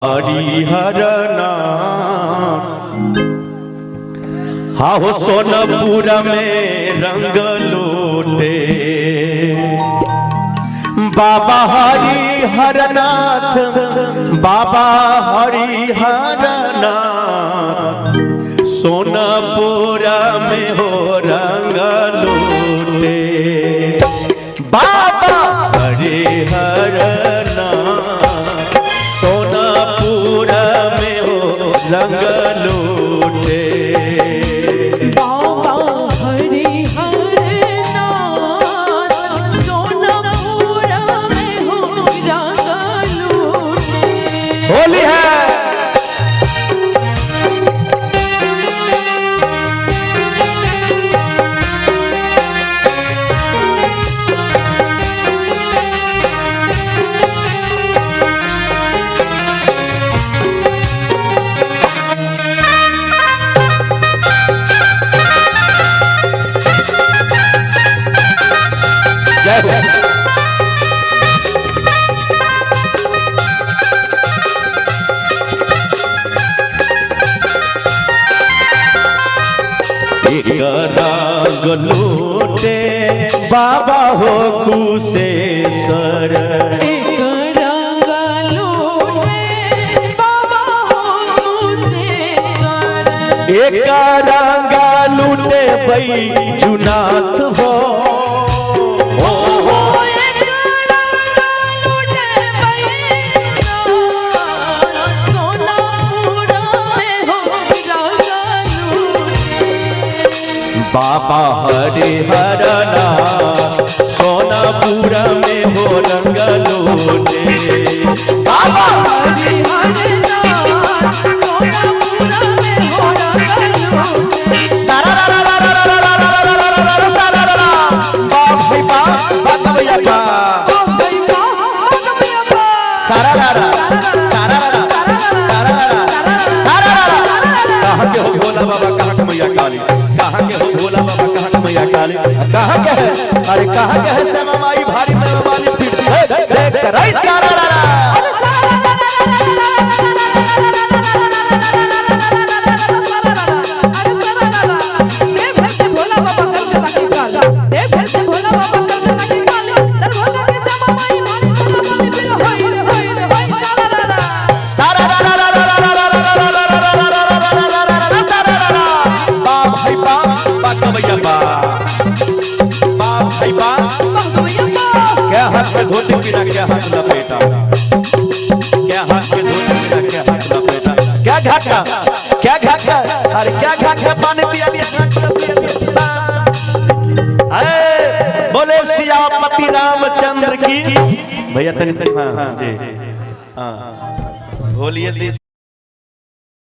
हरिहरना हाहो सोनपुर में रंग लूटे बाबा हरिहरनाथ बाबा हरिहरनाथ सोनपुर में हो रंग लूटे बाबा हरिहरनाथ सोनपुर में हो रंग लूटे बाबा हरिहरनाथ सोनपुर में हो रंग लूटे। होली है राग लूटे बाबा हो कुशेश्वर एक रंग लूटे बाबा हो कुशेश्वर। एक रंग लूटे बैजुनाथ हो एक रंग लूटे बैजुनाथ सोनपुर में हो रंग लूटे। बाबा हरिहरनाथ सोनपुर में हो रंग लूटे बाबा हरिहरनाथ सोनपुर में हो रंग लूटे। कहाँ के हो भोला बाबा कहाँ के मैया काली कहाँ के हो भोला बाबा कहाँ के मैया काली कहाँ के है अरे कहाँ के है श्यामा माई भारी में वाली पीठी है देख कर आई सारा क्या हाथ में धोती पीना क्या हाथ लपेटा क्या हाथ में धोती पीना क्या हाथ लपेटा क्या घाटा अरे क्या घाटा पानी पिया दिया अरे बोले सियापति रामचंद्र की भैया तनी हाँ जी हाँ बोलिए